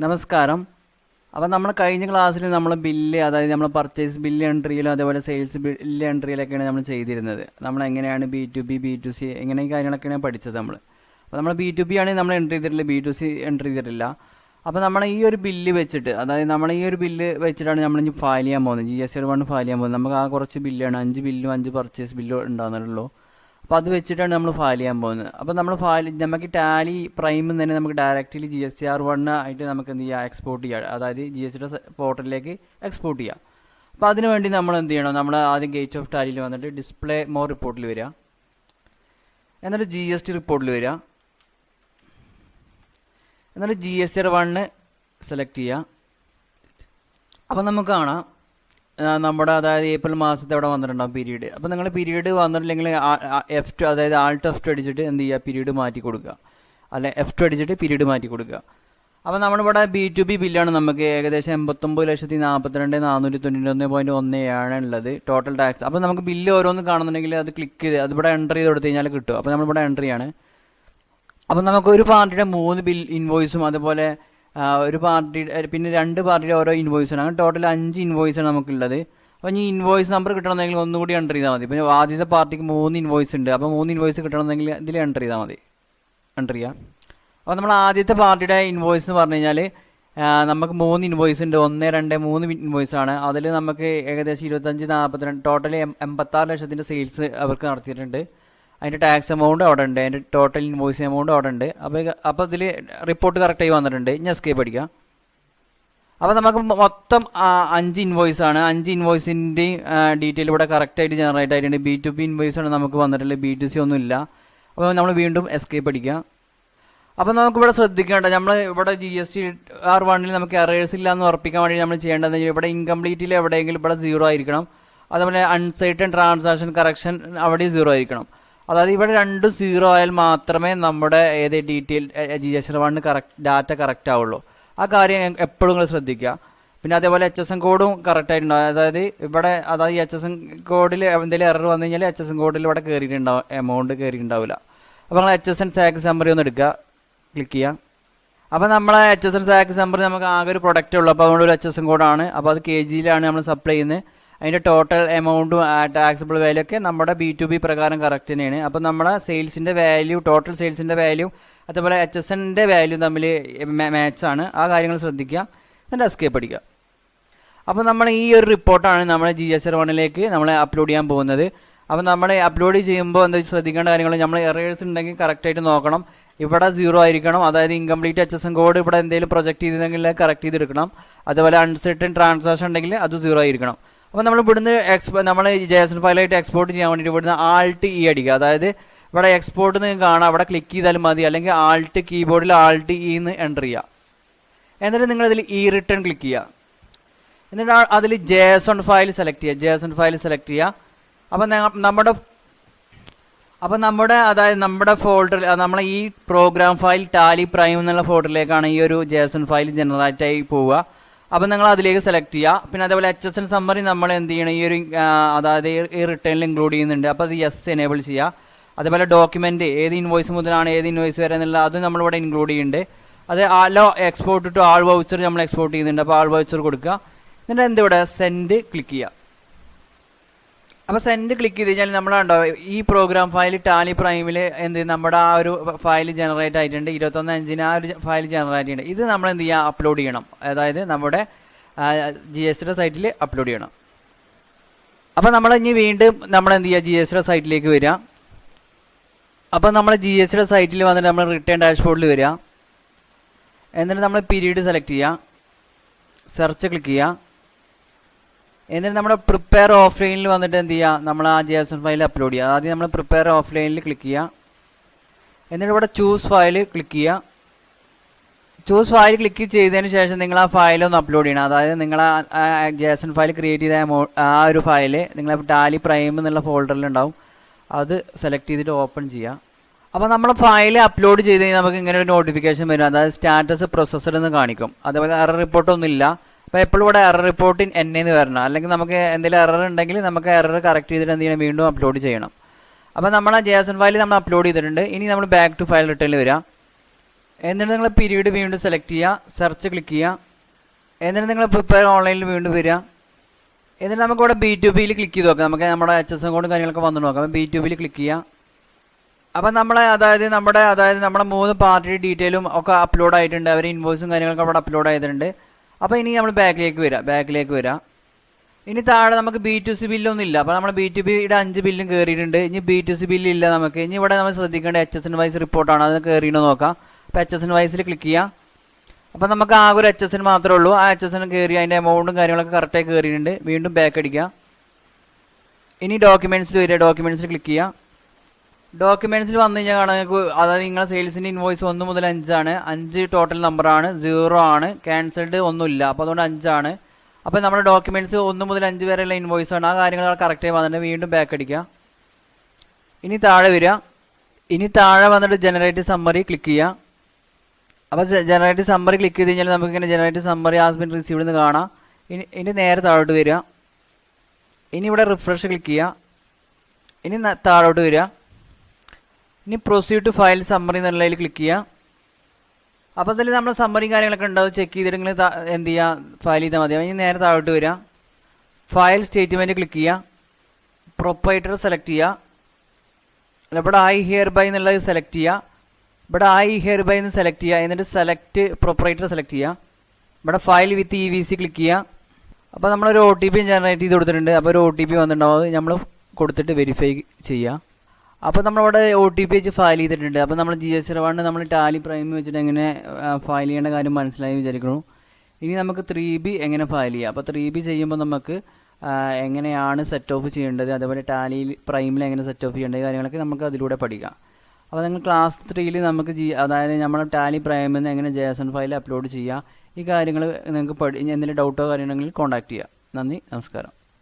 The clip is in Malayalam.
നമസ്കാരം. അപ്പോൾ നമ്മൾ കഴിഞ്ഞ ക്ലാസ്സിൽ നമ്മൾ ബില്ല്, അതായത് നമ്മൾ പർച്ചേസ് ബില്ല് എൻട്രിയിലും അതേപോലെ സെയിൽസ് ബില്ല് എൻട്രിയിലൊക്കെയാണ് നമ്മൾ ചെയ്തിരുന്നത്. നമ്മൾ എങ്ങനെയാണ് B2B B2C എങ്ങനെ ഈ കാര്യങ്ങളൊക്കെയാണ് പഠിച്ചത് നമ്മൾ. അപ്പോൾ നമ്മൾ B2B ആണെങ്കിൽ നമ്മൾ എൻട്രി ചെയ്തിട്ടില്ല, B2C എൻട്രി ചെയ്തിട്ടില്ല. അപ്പോൾ നമ്മൾ ഈ ഒരു ബില്ല് വെച്ചിട്ട്, അതായത് നമ്മൾ ഈ ഒരു ബില്ല് വെച്ചിട്ടാണ് നമ്മൾ ഇനി ഫയൽ ചെയ്യാൻ പോകുന്നത്. GST ഫയൽ ചെയ്യാൻ പോകുന്നത്. നമുക്ക് ആ കുറച്ച് ബില്ലാണ്, 5 ബില്ലും 5 പർച്ചേസ് ബില്ലും ഉണ്ടാകുന്നുള്ളൂ. അപ്പോൾ അത് വെച്ചിട്ടാണ് നമ്മൾ ഫയൽ ചെയ്യാൻ പോകുന്നത്. അപ്പോൾ നമ്മൾ നമുക്ക് ടാലി പ്രൈമിൽ തന്നെ നമുക്ക് ഡയറക്റ്റ്ലി GSTR1 ആയിട്ട് നമുക്ക് എന്ത് ചെയ്യാം, എക്സ്പോർട്ട് ചെയ്യാം. അതായത് GST പോർട്ടലിലേക്ക് എക്സ്പോർട്ട് ചെയ്യാം. അപ്പോൾ അതിന് വേണ്ടി നമ്മൾ എന്ത് ചെയ്യണം, നമ്മൾ ആദ്യം ഗേറ്റ് ഓഫ് ടാലിയിൽ വന്നിട്ട് ഡിസ്പ്ലേ മോർ റിപ്പോർട്ടിൽ വരിക, എന്നിട്ട് GST റിപ്പോർട്ടിൽ വരിക, എന്നിട്ട് GSTR1 സെലക്ട് ചെയ്യുക. അപ്പോൾ നമുക്ക് കാണാം നമ്മുടെ, അതായത് ഏപ്രിൽ മാസത്തെ അവിടെ വന്നിട്ടുണ്ടാകും പീരീഡ്. അപ്പോൾ നിങ്ങൾ പീരീഡ് വന്നിട്ടില്ലെങ്കിൽ F2, അതായത് Alt F2 അടിച്ചിട്ട് എന്ത് ചെയ്യുക, പീരീഡ് മാറ്റി കൊടുക്കുക, അല്ലെ F2 അടിച്ചിട്ട് പീരീഡ് മാറ്റി കൊടുക്കുക. അപ്പോൾ നമ്മളിവിടെ B2B ബില്ലാണ് നമുക്ക് ഏകദേശം 89,42,491.17 ഉള്ളത് ടോട്ടൽ ടാക്സ്. അപ്പോൾ നമുക്ക് ബില്ല് ഓരോന്ന് കാണുന്നുണ്ടെങ്കിൽ അത് ക്ലിക്ക് ചെയ്ത് അതിവിടെ എൻ്റർ ചെയ്ത് കൊടുത്തു കഴിഞ്ഞാൽ കിട്ടും. അപ്പോൾ നമ്മളിവിടെ എൻട്രി ആണ്. അപ്പോൾ നമുക്ക് ഒരു പാർട്ടിയുടെ 3 ബിൽ ഇൻവോയ്സും അതുപോലെ ഒരു പാർട്ടി, പിന്നെ 2 പാർട്ടിയുടെ ഓരോ ഇൻവോയ്സാണ്. അങ്ങനെ ടോട്ടൽ 5 ഇൻവോയ്സാണ് നമുക്കുള്ളത്. അപ്പോൾ ഈ ഇൻവോയ്സ് നമ്പർ കിട്ടണമെങ്കിൽ ഒന്നുകൂടി എൻ്റർ ചെയ്താൽ മതി. ഇപ്പോൾ ആദ്യത്തെ പാർട്ടിക്ക് 3 ഇൻവോയ്സ് ഉണ്ട്. അപ്പോൾ 3 ഇൻവോയ്സ് കിട്ടണമെങ്കിൽ ഇതിൽ എൻ്റർ ചെയ്താൽ മതി, എൻ്റർ ചെയ്യുക. അപ്പോൾ നമ്മൾ ആദ്യത്തെ പാർട്ടിയുടെ ഇൻവോയ്സ് എന്ന് പറഞ്ഞു കഴിഞ്ഞാൽ നമുക്ക് 3 ഇൻവോയ്സ് ഉണ്ട്, 1, 2, 3 ഇൻവോയ്സാണ്. അതിൽ നമുക്ക് ഏകദേശം 25, 42 ടോട്ടൽ 86 ലക്ഷത്തിൻ്റെ സെയിൽസ് അവർക്ക് നടത്തിയിട്ടുണ്ട്. അതിൻ്റെ ടാക്സ് എമൗണ്ട് അവിടെ ഉണ്ട്, അതിൻ്റെ ടോട്ടൽ ഇൻവോയ്സ് എമൗണ്ട് അവിടെ ഉണ്ട്. അപ്പോൾ ഇതിൽ റിപ്പോർട്ട് കറക്റ്റായി വന്നിട്ടുണ്ട്. ഇനി എസ്കേപ്പ് അടിക്കുക. അപ്പോൾ നമുക്ക് മൊത്തം 5 ഇൻവോയ്സ് ആണ്. 5 ഇൻവോയ്സിൻ്റെയും ഡീറ്റെയിൽ ഇവിടെ കറക്റ്റായിട്ട് ജനറേറ്റ് ആയിട്ടുണ്ട്. B2B ഇൻവോയ്സാണ് നമുക്ക് വന്നിട്ടുള്ളത്, B2C ഒന്നും ഇല്ല. അപ്പോൾ നമ്മൾ വീണ്ടും എസ്കേപ്പ് അടിക്കുക. അപ്പോൾ നമുക്കിവിടെ ശ്രദ്ധിക്കേണ്ട, നമ്മൾ ഇവിടെ GSTR1 നമുക്ക് എറേഴ്സ് ഇല്ല എന്ന് ഉറപ്പിക്കാൻ വേണ്ടി നമ്മൾ ചെയ്യേണ്ടത് ഇവിടെ ഇൻകംപ്ലീറ്റിൽ എവിടെയെങ്കിലും ഇവിടെ 0 ആയിരിക്കണം. അതുപോലെ അൺസർട്ടൻ ട്രാൻസാക്ഷൻ കറക്ഷൻ അവിടെ 0 ആയിരിക്കണം. അതായത് ഇവിടെ 2 0 ആയാൽ മാത്രമേ നമ്മുടെ ഏത് ഡീറ്റെയിൽ GSTR1 ഡാറ്റ കറക്റ്റ് ആവുള്ളൂ. ആ കാര്യം എപ്പോഴും നിങ്ങൾ ശ്രദ്ധിക്കുക. പിന്നെ അതേപോലെ HSN കോഡും കറക്റ്റ് ആയിട്ടുണ്ടാവും. അതായത് ഇവിടെ, അതായത് HSN കോഡിൽ എന്തെങ്കിലും എറർ വന്നു കഴിഞ്ഞാൽ HSN കോഡിൽ ഇവിടെ കയറിയിട്ടുണ്ടാവും, എമൗണ്ട് കയറിയിട്ടുണ്ടാവില്ല. അപ്പോൾ നിങ്ങൾ HSN സാക്ക് സമ്മറി ഒന്ന് എടുക്കുക, ക്ലിക്ക് ചെയ്യുക. അപ്പോൾ നമ്മളെ HSN സാക്ക് സമ്മറി നമുക്ക് ആകെ ഒരു പ്രൊഡക്റ്റ് ഉള്ളൂ. അപ്പോൾ അതുകൊണ്ട് ഒരു HSN കോഡാണ്. അപ്പോൾ അത് kgയിലാണ് നമ്മൾ സപ്ലൈ ചെയ്യുന്നത്. അതിൻ്റെ ടോട്ടൽ എമൗണ്ടും ടാക്സബിൾ വാല്യൂ ഒക്കെ നമ്മുടെ B2B പ്രകാരം കറക്റ്റ് തന്നെയാണ്. അപ്പോൾ നമ്മുടെ സെയിൽസിൻ്റെ വാല്യൂ, ടോട്ടൽ സെയിൽസിൻ്റെ വാല്യൂ അതുപോലെ HSNൻ്റെ വാല്യൂ തമ്മിൽ മാച്ചാണ്. ആ കാര്യങ്ങൾ ശ്രദ്ധിക്കുക. എന്നിട്ട് എസ്കേപ്പ് അടിക്കുക. അപ്പോൾ നമ്മൾ ഈ ഒരു റിപ്പോർട്ടാണ് നമ്മൾ GSTR1 നമ്മൾ അപ്ലോഡ് ചെയ്യാൻ പോകുന്നത്. അപ്പോൾ നമ്മൾ അപ്ലോഡ് ചെയ്യുമ്പോൾ എന്താ ശ്രദ്ധിക്കേണ്ട കാര്യങ്ങൾ, നമ്മൾ എറേഴ്സ് ഉണ്ടെങ്കിൽ കറക്റ്റായിട്ട് നോക്കണം. ഇവിടെ 0 ആയിരിക്കണം. അതായത് ഇൻകംപ്ലീറ്റ് HSN കോഡ് ഇവിടെ എന്തെങ്കിലും പ്രൊജക്റ്റ് ചെയ്തിട്ടുണ്ടെങ്കിൽ കറക്റ്റ് ചെയ്തെടുക്കണം. അതുപോലെ അൺസർട്ടൻ ട്രാൻസാക്ഷൻ ഉണ്ടെങ്കിൽ അത് 0 ആയിരിക്കണം. അപ്പോൾ നമ്മൾ ഇവിടുന്ന് നമ്മൾ JSON ഫയലായിട്ട് എക്സ്പോർട്ട് ചെയ്യാൻ വേണ്ടിയിട്ട് ഇവിടുന്ന് Alt E അടിക്കുക. അതായത് ഇവിടെ എക്സ്പോർട്ട് നിങ്ങൾക്ക് കാണാം, അവിടെ ക്ലിക്ക് ചെയ്താലും മതി, അല്ലെങ്കിൽ കീബോർഡിൽ Alt E എന്ന് എൻ്റർ ചെയ്യുക. എന്നിട്ട് നിങ്ങൾ ഇതിൽ റിട്ടേൺ ക്ലിക്ക് ചെയ്യുക. എന്നിട്ട് അതിൽ JSON ഫയൽ സെലക്ട് ചെയ്യുക. അപ്പോൾ നമ്മുടെ ഫോൾഡർ, നമ്മളെ ഈ പ്രോഗ്രാം ഫയൽ ടാലി പ്രൈം എന്നുള്ള ഫോൾഡറിലേക്കാണ് ഈ ഒരു JSON ഫയൽ ജനറേറ്റ് ആയി പോവുക. അപ്പോൾ നിങ്ങൾ അതിലേക്ക് സെലക്ട് ചെയ്യുക. പിന്നെ അതേപോലെ HSN സമ്മറി നമ്മൾ എന്ത് ചെയ്യണം, ഈ ഒരു അതായത് ഈ റിട്ടേണിൽ ഇൻക്ലൂഡ് ചെയ്യുന്നുണ്ട്. അപ്പോൾ അത് യെസ് എനേബിൾ ചെയ്യുക. അതേപോലെ ഡോക്യുമെൻറ്റ് ഏത് ഇൻവോയ്സ് മുതലാണ് ഏത് ഇൻവോയ്സ് വരെ എന്നുള്ള അത് നമ്മളിവിടെ ഇൻക്ലൂഡ് ചെയ്യുന്നുണ്ട്. അത് എക്സ്പോർട്ട് ടു ആൾ വൗച്ചർ നമ്മൾ എക്സ്പോർട്ട് ചെയ്യുന്നുണ്ട്. അപ്പോൾ ആൾ വൗച്ചർ കൊടുക്കുക. എന്നിട്ട് എന്തിവിടെ സെൻഡ് ക്ലിക്ക് ചെയ്യുക. അപ്പോൾ സെൻഡ് ക്ലിക്ക് ചെയ്ത് കഴിഞ്ഞാൽ നമ്മളുണ്ടാവും ഈ പ്രോഗ്രാം ഫയൽ ടാലി പ്രൈമിൽ എന്ത് നമ്മുടെ ആ ഒരു ഫയൽ ജനറേറ്റ് ആയിട്ടുണ്ട്. 21/5 ആ ഒരു ഫയൽ ജനറേറ്റ് ചെയ്യുന്നുണ്ട്. ഇത് നമ്മൾ എന്ത് ചെയ്യുക, അപ്ലോഡ് ചെയ്യണം. അതായത് നമ്മുടെ GST സൈറ്റിൽ അപ്ലോഡ് ചെയ്യണം. അപ്പോൾ നമ്മൾ ഇനി വീണ്ടും നമ്മൾ എന്ത് ചെയ്യുക, GST സൈറ്റിലേക്ക് വരിക. അപ്പോൾ നമ്മൾ GST സൈറ്റിൽ വന്നിട്ട് നമ്മൾ റിട്ടേൺ ഡാഷ്ബോർഡിൽ വരിക. എന്നിട്ട് നമ്മൾ പീരീഡ് സെലക്ട് ചെയ്യുക, സെർച്ച് ക്ലിക്ക് ചെയ്യുക. എന്നിട്ട് നമ്മുടെ പ്രിപ്പയർ ഓഫ്ലൈനിൽ വന്നിട്ട് എന്ത് ചെയ്യുക, നമ്മൾ ആ JSON ഫയൽ അപ്ലോഡ് ചെയ്യുക. ആദ്യം നമ്മൾ പ്രിപ്പയർ ഓഫ്ലൈനിൽ ക്ലിക്ക് ചെയ്യുക. എന്നിട്ട് ഇവിടെ ചൂസ് ഫയൽ ക്ലിക്ക് ചെയ്യുക. ചൂസ് ഫയൽ ക്ലിക്ക് ചെയ്തതിന് ശേഷം നിങ്ങൾ ആ ഫയലൊന്ന് അപ്ലോഡ് ചെയ്യണം. അതായത് നിങ്ങൾ ആ JSON ഫയൽ ക്രിയേറ്റ് ചെയ്ത ആ ഒരു ഫയൽ നിങ്ങൾ ടാലി പ്രൈം എന്നുള്ള ഫോൾഡറിൽ ഉണ്ടാവും. അത് സെലക്ട് ചെയ്തിട്ട് ഓപ്പൺ ചെയ്യുക. അപ്പോൾ നമ്മൾ ഫയൽ അപ്ലോഡ് ചെയ്ത് കഴിഞ്ഞാൽ നമുക്ക് ഇങ്ങനെ ഒരു നോട്ടിഫിക്കേഷൻ വരും. അതായത് സ്റ്റാറ്റസ് പ്രോസസ്സർ എന്ന് കാണിക്കും. അതേപോലെ എറർ റിപ്പോർട്ടൊന്നും ഇല്ല. അപ്പോൾ എപ്പോഴും ഇവിടെ എറർ റിപ്പോർട്ട് എന്ന് വരണം. അല്ലെങ്കിൽ നമുക്ക് എന്തെങ്കിലും എറർ ഉണ്ടെങ്കിൽ നമുക്ക് എറർ കറക്റ്റ് ചെയ്തിട്ട് എന്ത് ചെയ്യണം, വീണ്ടും അപ്ലോഡ് ചെയ്യണം. അപ്പോൾ നമ്മൾ ആ JSON ഫയൽ നമ്മൾ അപ്ലോഡ് ചെയ്തിട്ടുണ്ട്. ഇനി നമ്മൾ ബാക്ക് ടു ഫയൽ റിട്ടേണിൽ വരാം. എന്നിട്ട് നിങ്ങൾ പീരീഡ് വീണ്ടും സെലക്ട് ചെയ്യുക, സെർച്ച് ക്ലിക്ക് ചെയ്യുക. എന്നിട്ട് നിങ്ങൾ പ്രിപ്പയർ ഓൺലൈനിൽ വീണ്ടും വരിക. എന്നിട്ട് നമുക്കിവിടെ B2Bയിൽ ക്ലിക്ക് ചെയ്ത് നോക്കാം. നമുക്ക് നമ്മുടെ HSN കോഡും കാര്യങ്ങളൊക്കെ വന്നു നോക്കാം. അപ്പോൾ B2Bയിൽ ക്ലിക്ക് ചെയ്യുക. അപ്പം നമ്മളെ അതായത് നമ്മുടെ 3 പാർട്ടി ഡീറ്റെയിലും ഒക്കെ അപ്ലോഡ് ആയിട്ടുണ്ട്. അവർ ഇൻവോയ്സും കാര്യങ്ങളൊക്കെ അവിടെ അപ്ലോഡ് ചെയ്തിട്ടുണ്ട്. അപ്പോൾ ഇനി നമ്മൾ ബാക്കിലേക്ക് വരാം. ഇനി താഴെ നമുക്ക് B2C ബില്ലൊന്നും ഇല്ല. അപ്പോൾ നമ്മൾ B2Bയുടെ 5 ബില്ലും കയറിയിട്ടുണ്ട്. ഇനി B2C ബില്ലില്ല നമുക്ക്. ഇനി ഇവിടെ നമ്മൾ ശ്രദ്ധിക്കേണ്ട HSN വൈസ് റിപ്പോർട്ടാണ്. അത് കയറിയിട്ട് നോക്കാം. അപ്പോൾ HSN വൈസിൽ ക്ലിക്ക് ചെയ്യാം. അപ്പോൾ നമുക്ക് ആകെ ഒരു HSN മാത്രമേ ഉള്ളൂ. ആ HSN കയറി അതിൻ്റെ എമൗണ്ടും കാര്യങ്ങളൊക്കെ കറക്റ്റായി കയറിയിട്ടുണ്ട്. വീണ്ടും ബാക്ക് അടിക്കുക. ഇനി ഡോക്യുമെൻറ്റ്സിൽ വരിക, ഡോക്യുമെൻറ്റ്സിൽ ക്ലിക്ക് ചെയ്യുക. ഡോക്യുമെൻറ്റ്സിൽ വന്നു കഴിഞ്ഞാൽ കാണാൻ നിങ്ങൾക്ക് അതായത് നിങ്ങളെ സെയിൽസിൻ്റെ ഇൻവോയ്സ് 1 മുതൽ 5 ആണ്. 5 ടോട്ടൽ നമ്പറാണ്, 0 ആണ്, ക്യാൻസൽഡ് ഒന്നുമില്ല. അപ്പോൾ അതുകൊണ്ട് 5 ആണ്. അപ്പോൾ നമ്മുടെ ഡോക്യുമെൻറ്റ്സ് 1 മുതൽ 5 വരെയുള്ള ഇൻവോയ്സ് ആണ്. ആ കാര്യങ്ങൾ കറക്റ്റായി വന്നിട്ട് വീണ്ടും ബാക്ക് അടിക്കുക. ഇനി താഴെ വരിക. ഇനി താഴെ വന്നിട്ട് ജനറേറ്റ് സമ്മറി ക്ലിക്ക് ചെയ്യുക. അപ്പോൾ ജനറേറ്റ് സമ്മറി ക്ലിക്ക് ചെയ്ത് കഴിഞ്ഞാൽ നമുക്കിങ്ങനെ generate summary has been received എന്ന് കാണാം. ഇനി നേരെ താഴോട്ട് വരിക. ഇനി ഇവിടെ റിഫ്രഷ് ക്ലിക്ക് ചെയ്യുക. ഇനി താഴോട്ട് വരിക. ഇനി പ്രൊസീഡ് ടു ഫയൽ സമ്മറി എന്നുള്ളതിൽ ക്ലിക്ക് ചെയ്യുക. അപ്പോൾ അതിൽ നമ്മൾ സമ്മറിയും കാര്യങ്ങളൊക്കെ ഉണ്ടാവും. ചെക്ക് ചെയ്തിട്ട് നിങ്ങൾ എന്ത് ചെയ്യുക, ഫയൽ ചെയ്താൽ മതി. ഇനി നേരെ താഴോട്ട് വരിക. ഫയൽ സ്റ്റേറ്റ്മെൻറ്റ് ക്ലിക്ക് ചെയ്യുക. പ്രൊപ്പറേറ്റർ സെലക്ട് ചെയ്യുക. അല്ല ഇവിടെ ഐ ഹിയർ ബൈ എന്നുള്ളത് സെലക്ട് ചെയ്യുക. ഇവിടെ ഐ ഹിയർ ബൈ എന്ന് സെലക്ട് ചെയ്യുക. എന്നിട്ട് സെലക്ട് പ്രൊപ്പറേറ്റർ സെലക്ട് ചെയ്യുക. ഇവിടെ ഫയൽ വിത്ത് EVC ക്ലിക്ക് ചെയ്യുക. അപ്പോൾ നമ്മളൊരു OTP ജനറേറ്റ് ചെയ്ത് കൊടുത്തിട്ടുണ്ട്. അപ്പോൾ ഒരു OTP വന്നിട്ടുണ്ടാവും. അത് നമ്മൾ കൊടുത്തിട്ട് വെരിഫൈ ചെയ്യുക. അപ്പോൾ നമ്മളിവിടെ OTP വെച്ച് ഫയൽ ചെയ്തിട്ടുണ്ട്. അപ്പോൾ നമ്മൾ Gstr നമ്മൾ ടാലി പ്രൈം വെച്ചിട്ട് എങ്ങനെ ഫയൽ ചെയ്യേണ്ട കാര്യം മനസ്സിലായി വിചാരിക്കുന്നു. ഇനി നമുക്ക് 3B എങ്ങനെ ഫയൽ ചെയ്യാം. അപ്പോൾ 3B ചെയ്യുമ്പോൾ നമുക്ക് എങ്ങനെയാണ് സെറ്റ് ഓഫ് ചെയ്യേണ്ടത്, അതേപോലെ ടാലി പ്രൈമിൽ എങ്ങനെ സെറ്റ് ഓഫ് ചെയ്യേണ്ടത് കാര്യങ്ങളൊക്കെ നമുക്ക് അതിലൂടെ പഠിക്കാം. അപ്പോൾ നിങ്ങൾ ക്ലാസ് 3ൽ നമുക്ക് അതായത് നമ്മൾ ടാലി പ്രൈമിൽ നിന്ന് എങ്ങനെ JSON ഫയൽ അപ്ലോഡ് ചെയ്യുക, ഈ കാര്യങ്ങൾ നിങ്ങൾക്ക് എന്തെങ്കിലും ഡൗട്ടോ കാര്യങ്ങളുണ്ടെങ്കിൽ കോൺടാക്ട് ചെയ്യുക. നന്ദി, നമസ്കാരം.